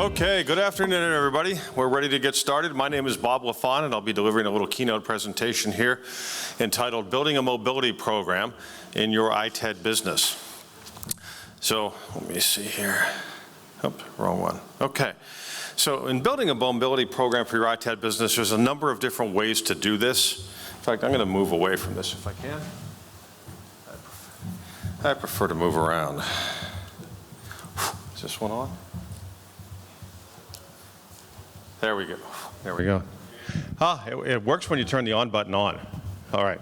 Okay, good afternoon, everybody. We're ready to get started. My name is Bob LaFon, and I'll be delivering a little keynote presentation here entitled Building a Mobility Program in Your ITED Business. So let me see here. Oops, wrong one. Okay. So in building a mobility program for your ITED business, there's a number of different ways to do this. In fact, I'm going to move away from this if I can. I prefer to move around. Is this one on? There we go. There we go. It works when you turn the on button on. All right.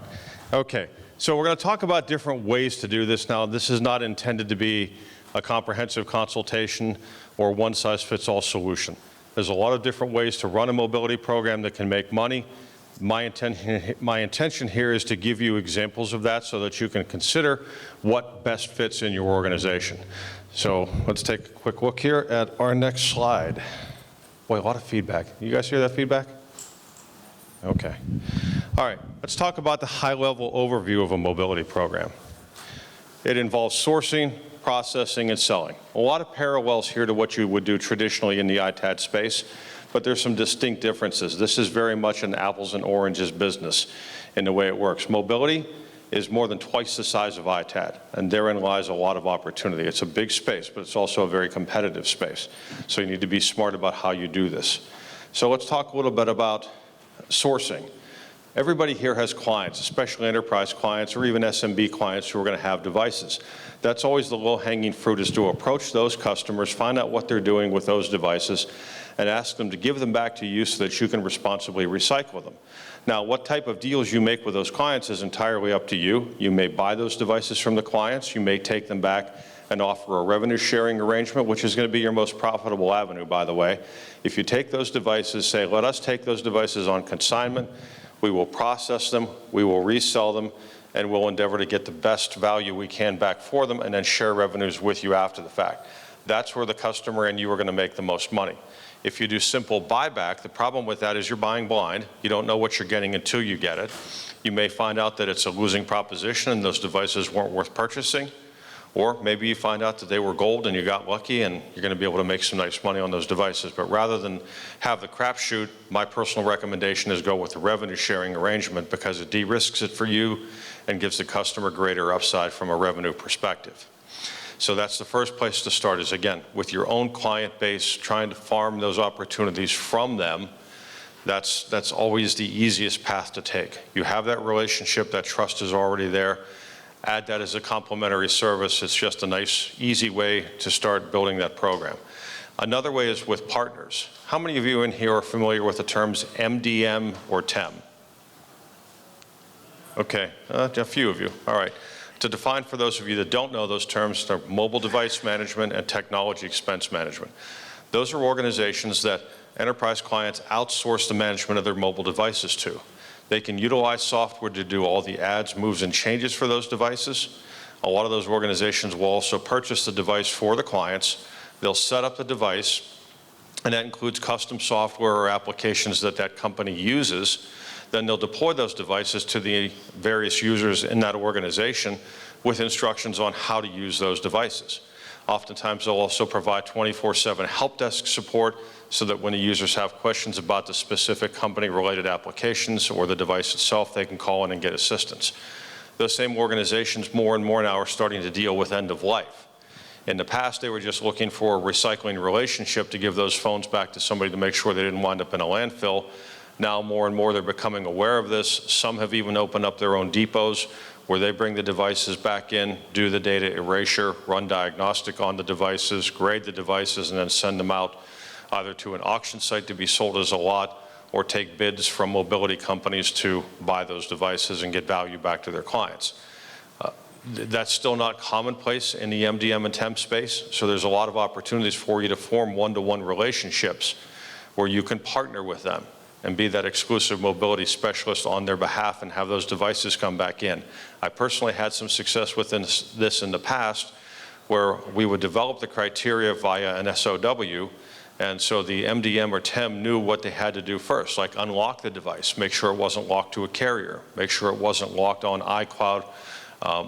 Okay. So we're going to talk about different ways to do this. Now, this is not intended to be a comprehensive consultation or one-size-fits-all solution. There's a lot of different ways to run a mobility program that can make money. My intention here is to give you examples of that so that you can consider what best fits in your organization. So let's take a quick look here at our next slide. Boy, a lot of feedback. You guys hear that feedback? Okay. All right, let's talk about the high-level overview of a mobility program. It involves sourcing, processing, and selling. A lot of parallels here to what you would do traditionally in the ITAD space, but there's some distinct differences. This is very much an apples and oranges business in the way it works. Mobility is more than twice the size of ITAD, and therein lies a lot of opportunity. It's a big space, but it's also a very competitive space. So you need to be smart about how you do this. So let's talk a little bit about sourcing. Everybody here has clients, especially enterprise clients or even SMB clients who are going to have devices. That's always the low-hanging fruit, is to approach those customers, find out what they're doing with those devices, and ask them to give them back to you so that you can responsibly recycle them. Now, what type of deals you make with those clients is entirely up to you. You may buy those devices from the clients. You may take them back and offer a revenue sharing arrangement, which is going to be your most profitable avenue, by the way. If you take those devices, say, let us take those devices on consignment, we will process them, we will resell them, and we'll endeavor to get the best value we can back for them and then share revenues with you after the fact. That's where the customer and you are going to make the most money. If you do simple buyback, the problem with that is you're buying blind. You don't know what you're getting until you get it. You may find out that it's a losing proposition and those devices weren't worth purchasing. Or maybe you find out that they were gold and you got lucky and you're going to be able to make some nice money on those devices. But rather than have the crapshoot, my personal recommendation is go with the revenue sharing arrangement, because it de-risks it for you and gives the customer greater upside from a revenue perspective. So that's the first place to start, is, again, with your own client base, trying to farm those opportunities from them. That's always the easiest path to take. You have that relationship, that trust is already there. Add that as a complementary service. It's just a nice, easy way to start building that program. Another way is with partners. How many of you in here are familiar with the terms MDM or TEM? Okay, a few of you. All right. To define for those of you that don't know those terms, they're mobile device management and technology expense management. Those are organizations that enterprise clients outsource the management of their mobile devices to. They can utilize software to do all the adds, moves, and changes for those devices. A lot of those organizations will also purchase the device for the clients. They'll set up the device, and that includes custom software or applications that that company uses. Then they'll deploy those devices to the various users in that organization with instructions on how to use those devices. Oftentimes, they'll also provide 24/7 help desk support so that when the users have questions about the specific company-related applications or the device itself, they can call in and get assistance. Those same organizations more and more now are starting to deal with end of life. In the past, they were just looking for a recycling relationship to give those phones back to somebody to make sure they didn't wind up in a landfill. Now, more and more, they're becoming aware of this. Some have even opened up their own depots where they bring the devices back in, do the data erasure, run diagnostic on the devices, grade the devices, and then send them out either to an auction site to be sold as a lot or take bids from mobility companies to buy those devices and get value back to their clients. That's still not commonplace in the MDM and TEM space, so there's a lot of opportunities for you to form one-to-one relationships where you can partner with them and be that exclusive mobility specialist on their behalf and have those devices come back in. I personally had some success with this in the past, where we would develop the criteria via an SOW, and so the MDM or TEM knew what they had to do first, like unlock the device, make sure it wasn't locked to a carrier, make sure it wasn't locked on iCloud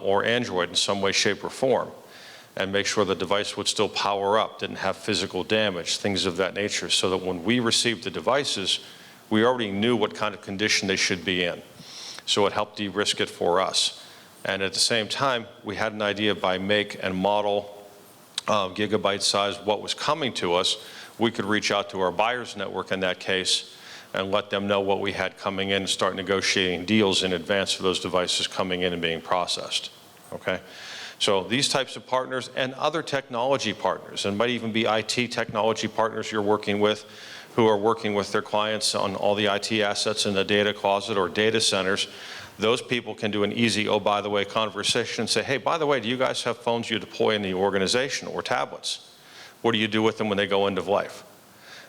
or Android in some way, shape, or form. and make sure the device would still power up, didn't have physical damage, things of that nature, so that when we received the devices, we already knew what kind of condition they should be in. So it helped de-risk it for us. And at the same time, we had an idea by make and model, gigabyte size, what was coming to us. We could reach out to our buyers network in that case and let them know what we had coming in and start negotiating deals in advance of those devices coming in and being processed, okay? So these types of partners and other technology partners, and might even be IT technology partners you're working with, who are working with their clients on all the IT assets in the data closet or data centers, those people can do an easy, oh, by the way, conversation and say, hey, by the way, do you guys have phones you deploy in the organization or tablets? What do you do with them when they go end of life?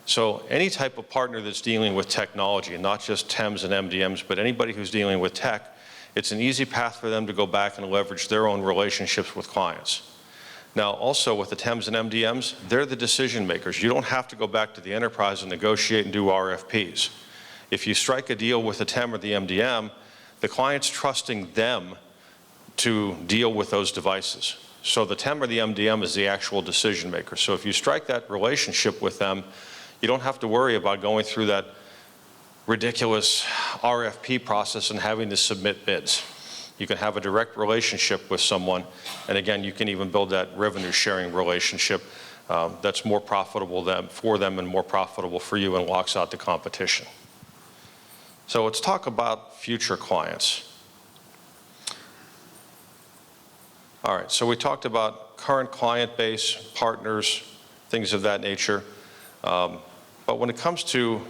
So any type of partner that's dealing with technology, and not just TEMS and MDMs, but anybody who's dealing with tech, it's an easy path for them to go back and leverage their own relationships with clients. Now, also with the TEMS and MDMs, they're the decision makers. You don't have to go back to the enterprise and negotiate and do RFPs. If you strike a deal with the TEM or the MDM, the client's trusting them to deal with those devices. So the TEM or the MDM is the actual decision maker. So if you strike that relationship with them, you don't have to worry about going through that ridiculous RFP process and having to submit bids. You can have a direct relationship with someone, and again, you can even build that revenue sharing relationship that's more profitable for them and more profitable for you and locks out the competition. So let's talk about future clients. All right, so we talked about current client base, partners, things of that nature. But when it comes to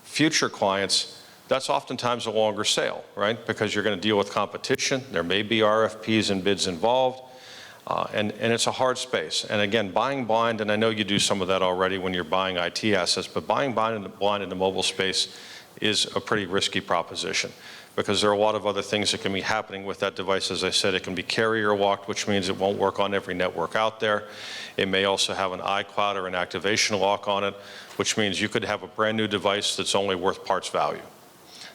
future clients, that's oftentimes a longer sale, right? Because you're going to deal with competition. There may be RFPs and bids involved, and it's a hard space. And again, buying blind, and I know you do some of that already when you're buying IT assets, but buying blind in the mobile space is a pretty risky proposition because there are a lot of other things that can be happening with that device. As I said, it can be carrier locked, which means it won't work on every network out there. It may also have an iCloud or an activation lock on it, which means you could have a brand new device that's only worth parts value.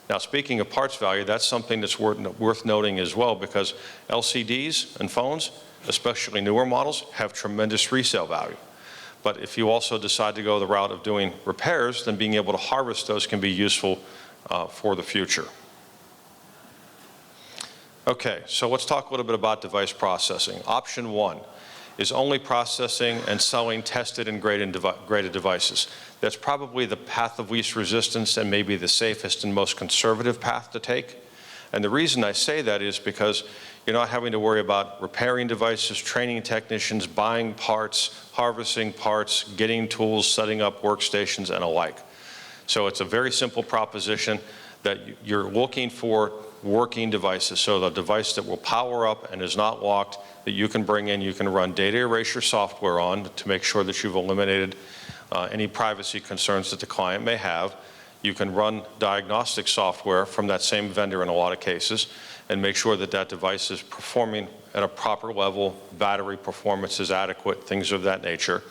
Now, speaking of parts value, that's something that's worth noting as well, because LCDs and phones, especially newer models, have tremendous resale value. But if you also decide to go the route of doing repairs, then being able to harvest those can be useful for the future. Okay, so let's talk a little bit about device processing. Option one is only processing and selling tested and graded devices. That's probably the path of least resistance and maybe the safest and most conservative path to take. And the reason I say that is because you're not having to worry about repairing devices, training technicians, buying parts, harvesting parts, getting tools, setting up workstations, and alike. So it's a very simple proposition that you're looking for working devices. So the device that will power up and is not locked, that you can bring in, you can run data erasure software on to make sure that you've eliminated any privacy concerns that the client may have. You can run diagnostic software from that same vendor in a lot of cases and make sure that that device is performing at a proper level, battery performance is adequate, things of that nature,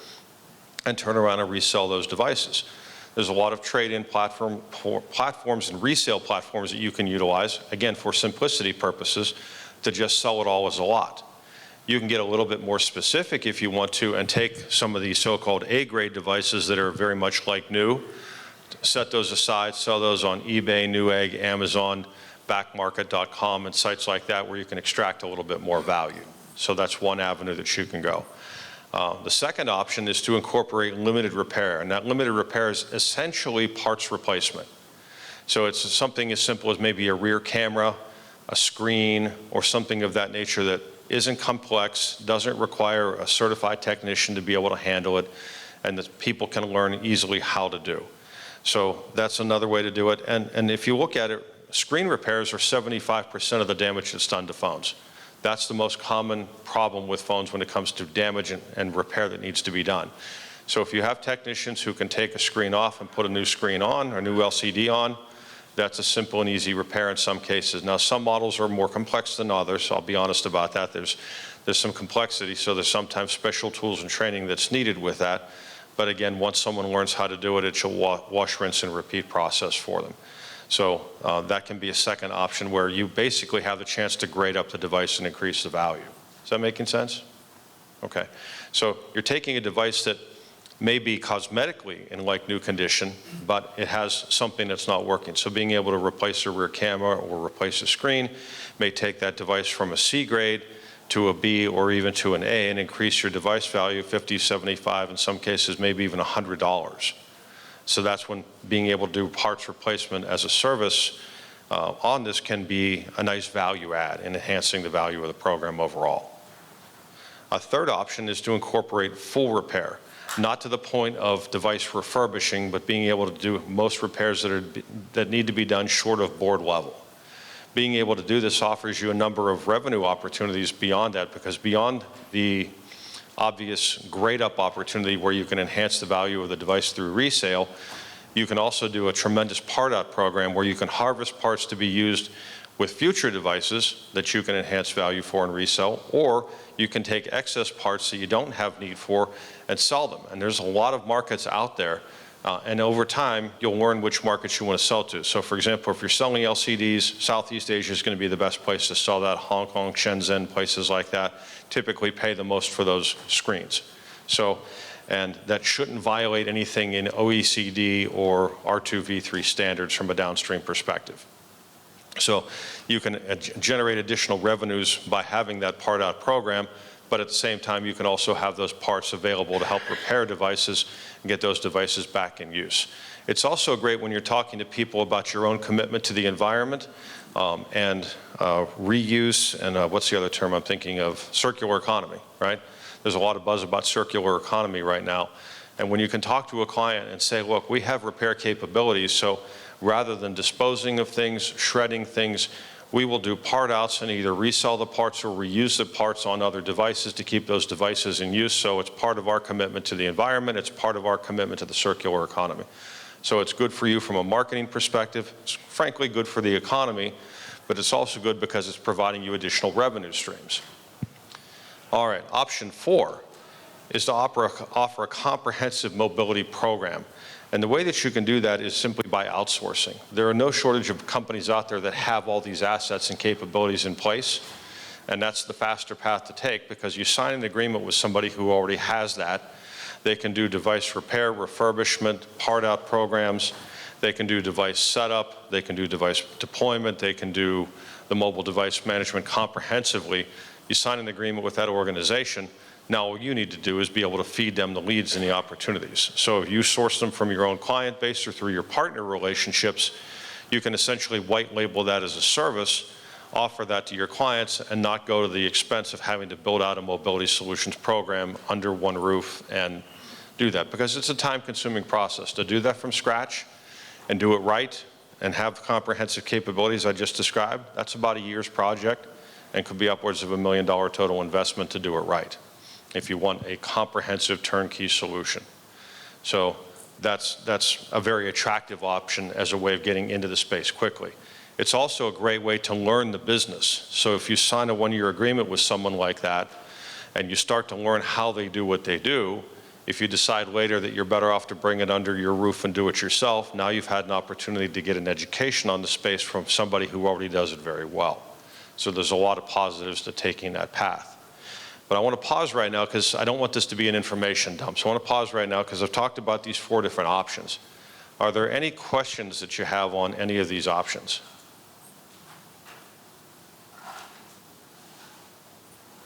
and turn around and resell those devices. There's a lot of trade-in platforms and resale platforms that you can utilize, again, for simplicity purposes, to just sell it all as a lot. You can get a little bit more specific if you want to and take some of these so-called A-grade devices that are very much like new, set those aside, sell those on eBay, Newegg, Amazon, backmarket.com, and sites like that where you can extract a little bit more value. So that's one avenue that you can go. The second option is to incorporate limited repair, and that limited repair is essentially parts replacement. So it's something as simple as maybe a rear camera, a screen, or something of that nature that isn't complex, doesn't require a certified technician to be able to handle it, and that people can learn easily how to do. So that's another way to do it. And if you look at it, screen repairs are 75% of the damage that's done to phones. That's the most common problem with phones when it comes to damage and repair that needs to be done. So if you have technicians who can take a screen off and put a new screen on, or a new LCD on, that's a simple and easy repair in some cases. Now, some models are more complex than others, so I'll be honest about that. There's some complexity, so there's sometimes special tools and training that's needed with that. But again, once someone learns how to do it, it's a wash, rinse, and repeat process for them. So that can be a second option where you basically have the chance to grade up the device and increase the value. Is that making sense? Okay, so you're taking a device that may be cosmetically in like new condition, but it has something that's not working. So being able to replace a rear camera or replace a screen may take that device from a C grade to a B or even to an A and increase your device value 50, 75, in some cases maybe even $100. So that's when being able to do parts replacement as a service on this can be a nice value add in enhancing the value of the program overall. A third option is to incorporate full repair, not to the point of device refurbishing, but being able to do most repairs that need to be done short of board level. Being able to do this offers you a number of revenue opportunities beyond that, because beyond the obvious grade up opportunity where you can enhance the value of the device through resale, you can also do a tremendous part out program where you can harvest parts to be used with future devices that you can enhance value for and resell, or you can take excess parts that you don't have need for and sell them. And there's a lot of markets out there, and over time, you'll learn which markets you want to sell to. So for example, if you're selling LCDs, Southeast Asia is going to be the best place to sell that. Hong Kong, Shenzhen, places like that typically pay the most for those screens. So, and that shouldn't violate anything in OECD or R2v3 standards from a downstream perspective. So you can generate additional revenues by having that part out program, but at the same time you can also have those parts available to help repair devices and get those devices back in use. It's also great when you're talking to people about your own commitment to the environment and reuse and what's the other term I'm thinking of? Circular economy, right? There's a lot of buzz about circular economy right now. And when you can talk to a client and say, look, we have repair capabilities, so rather than disposing of things, shredding things, we will do part outs and either resell the parts or reuse the parts on other devices to keep those devices in use. So it's part of our commitment to the environment. It's part of our commitment to the circular economy. So it's good for you from a marketing perspective. It's frankly good for the economy, but it's also good because it's providing you additional revenue streams. All right, option 4 is to offer a comprehensive mobility program. And the way that you can do that is simply by outsourcing. There are no shortage of companies out there that have all these assets and capabilities in place, and that's the faster path to take because you sign an agreement with somebody who already has that. They can do device repair, refurbishment, part out programs. They can do device setup. They can do device deployment. They can do the mobile device management comprehensively. You sign an agreement with that organization. Now all you need to do is be able to feed them the leads and the opportunities. So if you source them from your own client base or through your partner relationships, you can essentially white label that as a service, offer that to your clients, and not go to the expense of having to build out a mobility solutions program under one roof and do that. Because it's a time-consuming process to do that from scratch and do it right and have comprehensive capabilities I just described. That's about a year's project and could be upwards of $1 million total investment to do it right, if you want a comprehensive turnkey solution. So that's a very attractive option as a way of getting into the space quickly. It's also a great way to learn the business. So if you sign a one-year agreement with someone like that and you start to learn how they do what they do, if you decide later that you're better off to bring it under your roof and do it yourself, now you've had an opportunity to get an education on the space from somebody who already does it very well. So there's a lot of positives to taking that path. But I want to pause right now because I don't want this to be an information dump. So I want to pause right now because I've talked about these 4 different options. Are there any questions that you have on any of these options?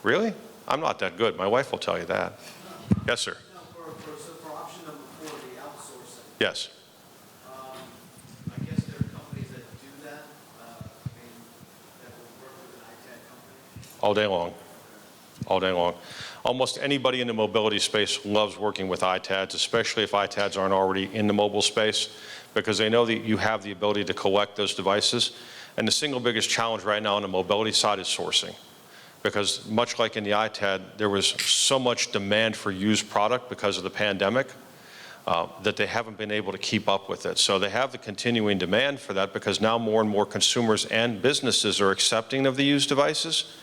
Really? I'm not that good. My wife will tell you that. Yes, sir. No, for option number 4, the outsourcing. Yes. I guess there are companies that do that. That will work with an ITAD company. All day long. All day long. Almost anybody in the mobility space loves working with ITADs, especially if ITADs aren't already in the mobile space, because they know that you have the ability to collect those devices. And the single biggest challenge right now on the mobility side is sourcing. Because much like in the ITAD, there was so much demand for used product because of the pandemic that they haven't been able to keep up with it. So they have the continuing demand for that because now more and more consumers and businesses are accepting of the used devices,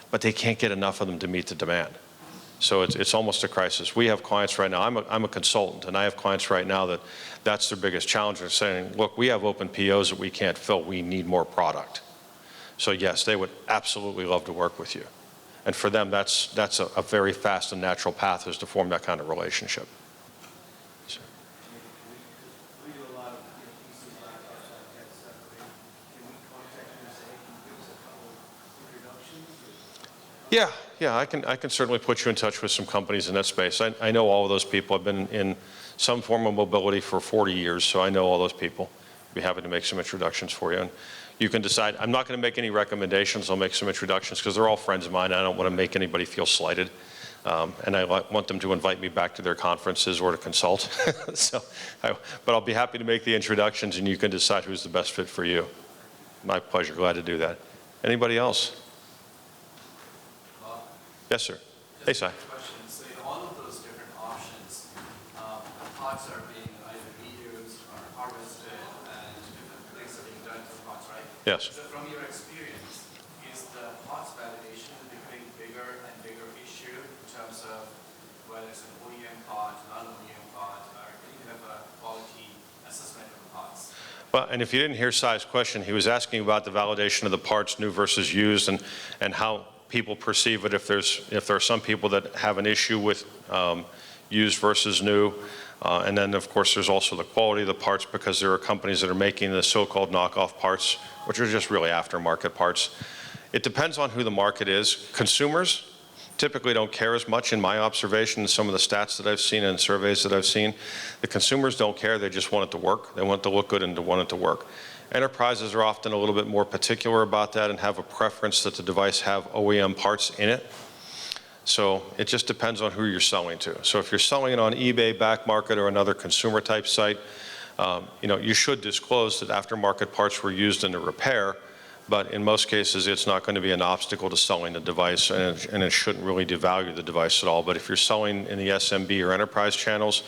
but they can't get enough of them to meet the demand. So it's almost a crisis. We have clients right now, I'm a consultant, and I have clients right now that's their biggest challenge. They're saying, look, we have open POs that we can't fill, we need more product. So yes, they would absolutely love to work with you. And for them, that's a very fast and natural path, is to form that kind of relationship. We do a lot of pieces like that stuff. Can we contact them and say, hey, can you give us a couple introductions? Yeah, I can certainly put you in touch with some companies in that space. I know all of those people. I've been in some form of mobility for 40 years, so I know all those people. I'd be happy to make some introductions for you. And you can decide. I'm not going to make any recommendations. I'll make some introductions because they're all friends of mine. I don't want to make anybody feel slighted. And I want them to invite me back to their conferences or to consult. But I'll be happy to make the introductions, and you can decide who's the best fit for you. My pleasure. Glad to do that. Anybody else? Yes, sir. Hey, Si. Question. So in all of those different options, the pots are being either reused or harvested, and different things are being done to the pots, right? Yes. So from your experience, is the pots validation becoming bigger and bigger issue in terms of whether it's an OEM pot, non-OEM pot, or any kind of a quality assessment of the pots? Well, and if you didn't hear Si's question, he was asking about the validation of the parts, new versus used, and how people perceive it, if there are some people that have an issue with used versus new. And then, of course, there's also the quality of the parts, because there are companies that are making the so-called knockoff parts, which are just really aftermarket parts. It depends on who the market is. Consumers typically don't care as much, in my observation, some of the stats that I've seen and surveys that I've seen. The consumers don't care. They just want it to work. They want it to look good and to want it to work. Enterprises are often a little bit more particular about that and have a preference that the device have OEM parts in it. So it just depends on who you're selling to. So if you're selling it on eBay, back market, or another consumer type site, you should disclose that aftermarket parts were used in the repair, but in most cases it's not going to be an obstacle to selling the device, and it shouldn't really devalue the device at all. But if you're selling in the SMB or enterprise channels,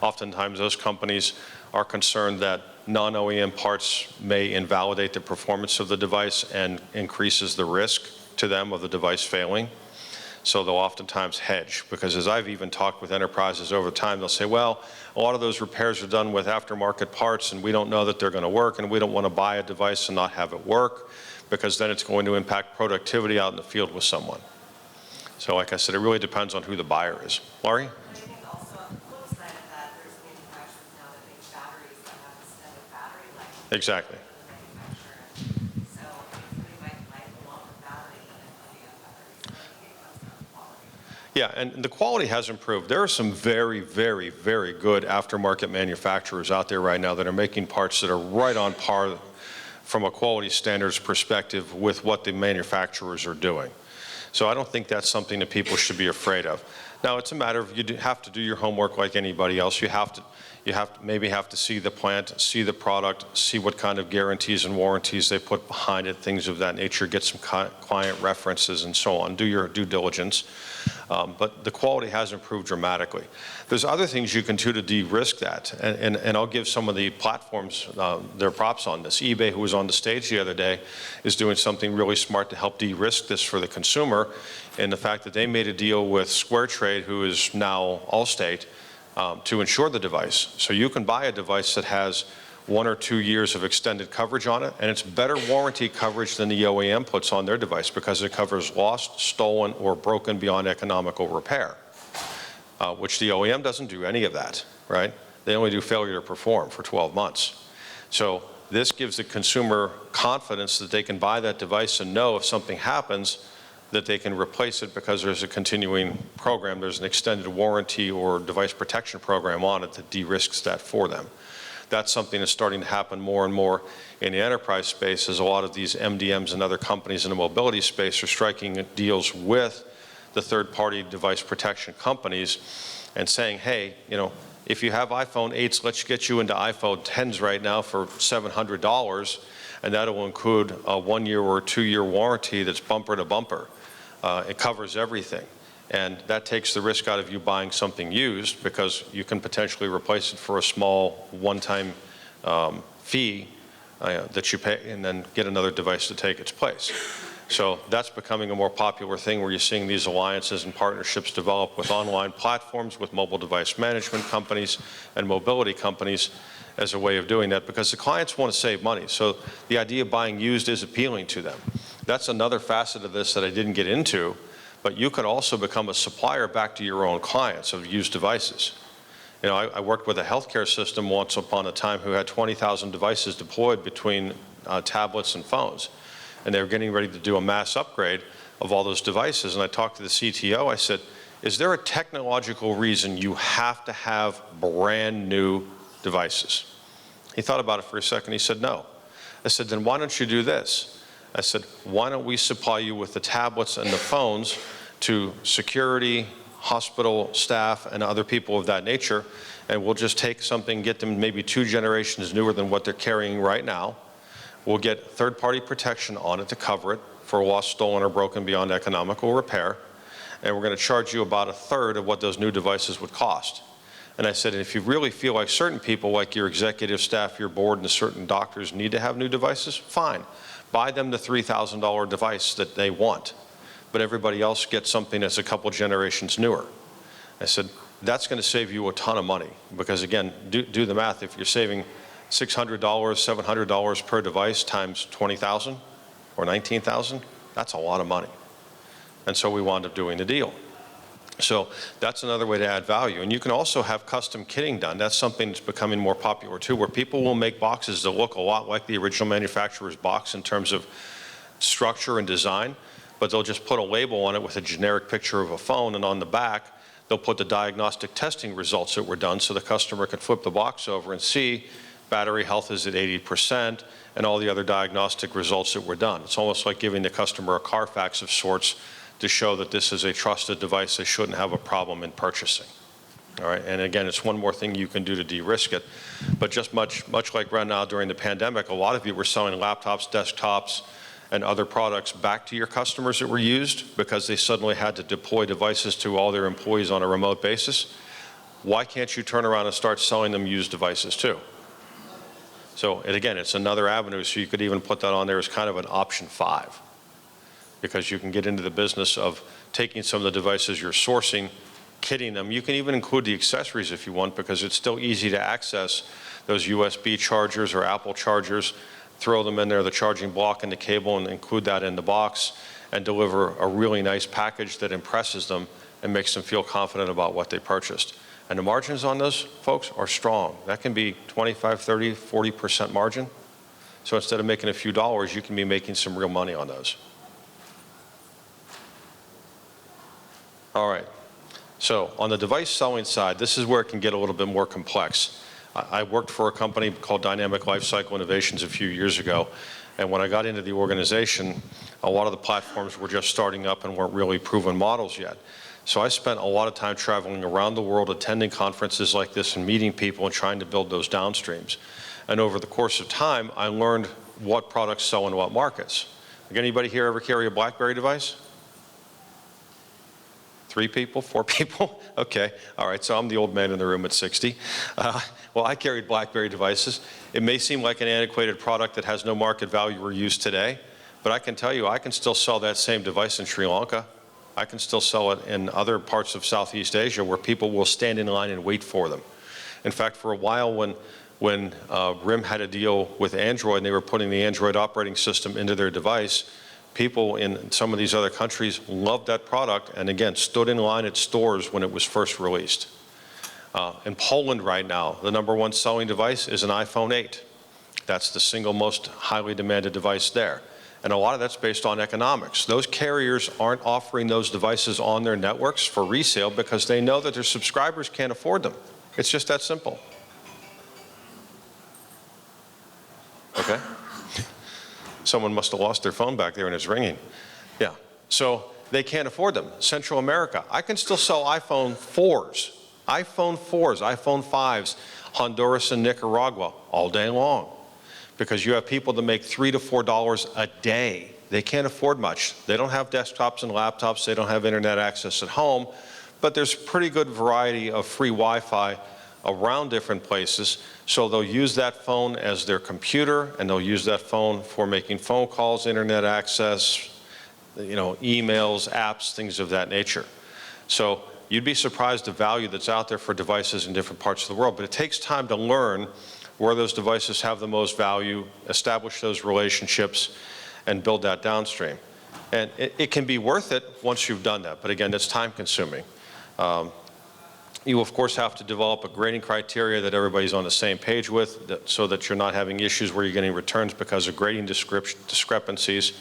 oftentimes those companies are concerned that non-OEM parts may invalidate the performance of the device and increases the risk to them of the device failing. So they'll oftentimes hedge, because as I've even talked with enterprises over time, they'll say, well, a lot of those repairs are done with aftermarket parts, and we don't know that they're going to work, and we don't want to buy a device and not have it work, because then it's going to impact productivity out in the field with someone. So like I said, it really depends on who the buyer is. Laurie? And I think also on the flip side of that, there's manufacturers now that make batteries that have extended battery life. Exactly. For the manufacturer. So somebody might like a longer battery than a lithium battery. So I think it comes down to quality. Yeah, and the quality has improved. There are some very, very, very good aftermarket manufacturers out there right now that are making parts that are right on par from a quality standards perspective with what the manufacturers are doing. So I don't think that's something that people should be afraid of. Now, it's a matter of you have to do your homework like anybody else. You have to maybe have to see the plant, see the product, see what kind of guarantees and warranties they put behind it, things of that nature, get some client references and so on, do your due diligence. But the quality has improved dramatically. There's other things you can do to de-risk that, and I'll give some of the platforms their props on this. eBay, who was on the stage the other day, is doing something really smart to help de-risk this for the consumer, in the fact that they made a deal with SquareTrade, who is now Allstate, to insure the device. So you can buy a device that has 1 or 2 years of extended coverage on it, and it's better warranty coverage than the OEM puts on their device, because it covers lost, stolen, or broken beyond economical repair, which the OEM doesn't do any of that, right? They only do failure to perform for 12 months. So this gives the consumer confidence that they can buy that device and know if something happens that they can replace it, because there's a continuing program, there's an extended warranty or device protection program on it that de-risks that for them. That's something that's starting to happen more and more in the enterprise space, as a lot of these MDMs and other companies in the mobility space are striking deals with the third-party device protection companies and saying, hey, if you have iPhone 8s, let's get you into iPhone 10s right now for $700, and that will include a 1-year or 2-year warranty that's bumper to bumper. It covers everything. And that takes the risk out of you buying something used, because you can potentially replace it for a small one-time fee that you pay, and then get another device to take its place. So that's becoming a more popular thing, where you're seeing these alliances and partnerships develop with online platforms, with mobile device management companies and mobility companies, as a way of doing that, because the clients want to save money. So the idea of buying used is appealing to them. That's another facet of this that I didn't get into, but you could also become a supplier back to your own clients of used devices. You know, I worked with a healthcare system once upon a time who had 20,000 devices deployed between tablets and phones. And they were getting ready to do a mass upgrade of all those devices. And I talked to the CTO, I said, is there a technological reason you have to have brand new devices? He thought about it for a second, he said, no. I said, then why don't you do this? I said, why don't we supply you with the tablets and the phones to security, hospital staff, and other people of that nature, and we'll just take something, get them maybe 2 generations newer than what they're carrying right now. We'll get third-party protection on it to cover it for lost, stolen, or broken beyond economical repair, and we're going to charge you about 1/3 of what those new devices would cost. And I said, if you really feel like certain people, like your executive staff, your board, and certain doctors need to have new devices, fine. Buy them the $3,000 device that they want, but everybody else gets something that's a couple generations newer. I said, that's going to save you a ton of money, because again, do the math. If you're saving $600, $700 per device times 20,000 or 19,000, that's a lot of money. And so we wound up doing the deal. So that's another way to add value. And you can also have custom kitting done. That's something that's becoming more popular too, where people will make boxes that look a lot like the original manufacturer's box in terms of structure and design, but they'll just put a label on it with a generic picture of a phone, and on the back, they'll put the diagnostic testing results that were done so the customer can flip the box over and see battery health is at 80% and all the other diagnostic results that were done. It's almost like giving the customer a Carfax of sorts to show that this is a trusted device they shouldn't have a problem in purchasing. All right, and again, it's one more thing you can do to de-risk it. But just much like right now during the pandemic, a lot of you were selling laptops, desktops, and other products back to your customers that were used because they suddenly had to deploy devices to all their employees on a remote basis. Why can't you turn around and start selling them used devices too? So, and again, it's another avenue, so you could even put that on there as kind of an option 5. Because you can get into the business of taking some of the devices you're sourcing, kitting them. You can even include the accessories if you want, because it's still easy to access those USB chargers or Apple chargers, throw them in there, the charging block and the cable, and include that in the box, and deliver a really nice package that impresses them and makes them feel confident about what they purchased. And the margins on those folks are strong. That can be 25, 30, 40% margin. So instead of making a few dollars, you can be making some real money on those. All right, so on the device selling side, this is where it can get a little bit more complex. I worked for a company called Dynamic Lifecycle Innovations a few years ago, and when I got into the organization, a lot of the platforms were just starting up and weren't really proven models yet. So I spent a lot of time traveling around the world, attending conferences like this and meeting people and trying to build those downstreams. And over the course of time, I learned what products sell in what markets. Anybody here ever carry a BlackBerry device? 3 people, 4 people? Okay, all right, so I'm the old man in the room at 60. Well, I carried BlackBerry devices. It may seem like an antiquated product that has no market value or use today, but I can tell you I can still sell that same device in Sri Lanka. I can still sell it in other parts of Southeast Asia where people will stand in line and wait for them. In fact, for a while when RIM had a deal with Android and they were putting the Android operating system into their device, people in some of these other countries loved that product and again stood in line at stores when it was first released. In Poland right now, the #1 selling device is an iPhone 8. That's the single most highly demanded device there. And a lot of that's based on economics. Those carriers aren't offering those devices on their networks for resale because they know that their subscribers can't afford them. It's just that simple. Okay? Someone must have lost their phone back there and it's ringing. Yeah, so they can't afford them. Central America, I can still sell iPhone 4s, iPhone 5s, Honduras and Nicaragua all day long. Because you have people that make $3 to $4 a day. They can't afford much. They don't have desktops and laptops. They don't have internet access at home. But there's pretty good variety of free Wi-Fi around different places. So they'll use that phone as their computer, and they'll use that phone for making phone calls, internet access, emails, apps, things of that nature. So you'd be surprised the value that's out there for devices in different parts of the world. But it takes time to learn where those devices have the most value, establish those relationships, and build that downstream. And it can be worth it once you've done that, but again, it's time consuming. You, of course, have to develop a grading criteria that everybody's on the same page with, so that you're not having issues where you're getting returns because of grading discrepancies.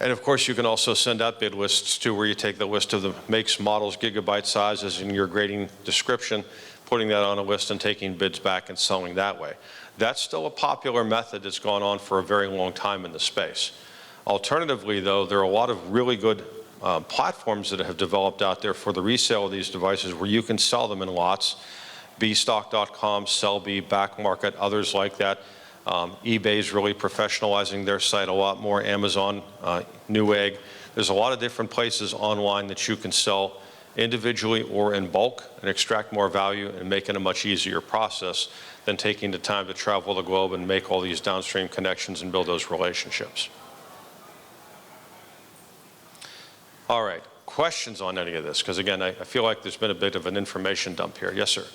And of course, you can also send out bid lists too, where you take the list of the makes, models, gigabyte sizes in your grading description, putting that on a list and taking bids back and selling that way. That's still a popular method that's gone on for a very long time in the space. Alternatively, though, there are a lot of really good platforms that have developed out there for the resale of these devices where you can sell them in lots. Bstock.com, Sellbee, Backmarket, others like that. eBay's really professionalizing their site a lot more. Amazon, Newegg. There's a lot of different places online that you can sell individually or in bulk and extract more value and make it a much easier process than taking the time to travel the globe and make all these downstream connections and build those relationships. All right, questions on any of this? Because again, I feel like there's been a bit of an information dump here. Yes, sir. So,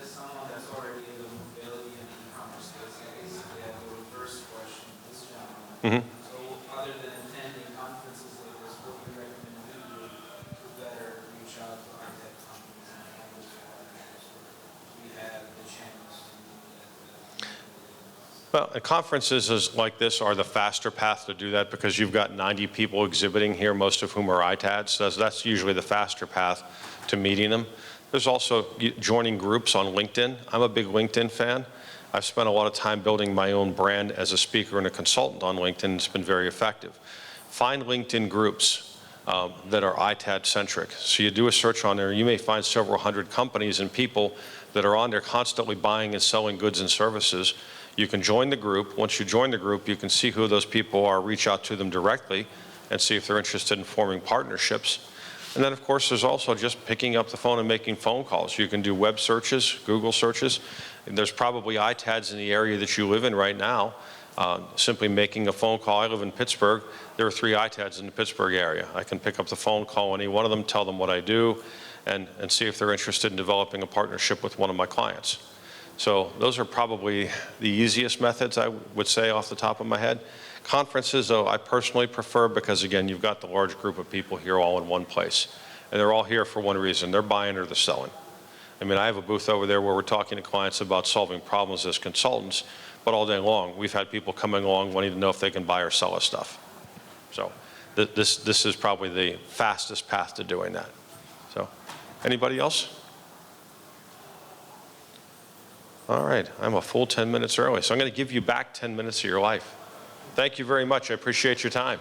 as someone that's already in the mobility and e-commerce space, I basically have the reverse question, this gentleman. So, other than attending conferences like this, what do you recommend we do to better reach out to our tech companies and those partnerships where we have the channels to do that? Well, conferences like this are the faster path to do that because you've got 90 people exhibiting here, most of whom are ITADs. So that's usually the faster path to meeting them. There's also joining groups on LinkedIn. I'm a big LinkedIn fan. I've spent a lot of time building my own brand as a speaker and a consultant on LinkedIn. It's been very effective. Find LinkedIn groups that are ITAD-centric. So you do a search on there, you may find several hundred companies and people that are on there constantly buying and selling goods and services. You can join the group. Once you join the group, you can see who those people are, reach out to them directly, and see if they're interested in forming partnerships. And then, of course, there's also just picking up the phone and making phone calls. You can do web searches, Google searches. And there's probably ITADs in the area that you live in right now. Simply making a phone call. I live in Pittsburgh. There are 3 ITADs in the Pittsburgh area. I can pick up the phone, call any one of them, tell them what I do, and see if they're interested in developing a partnership with one of my clients. So those are probably the easiest methods, I would say, off the top of my head. Conferences, though, I personally prefer because, again, you've got the large group of people here all in one place. And they're all here for one reason. They're buying or they're selling. I mean, I have a booth over there where we're talking to clients about solving problems as consultants, but all day long, we've had people coming along wanting to know if they can buy or sell us stuff. So this is probably the fastest path to doing that. So anybody else? All right, I'm a full 10 minutes early, so I'm going to give you back 10 minutes of your life. Thank you very much. I appreciate your time.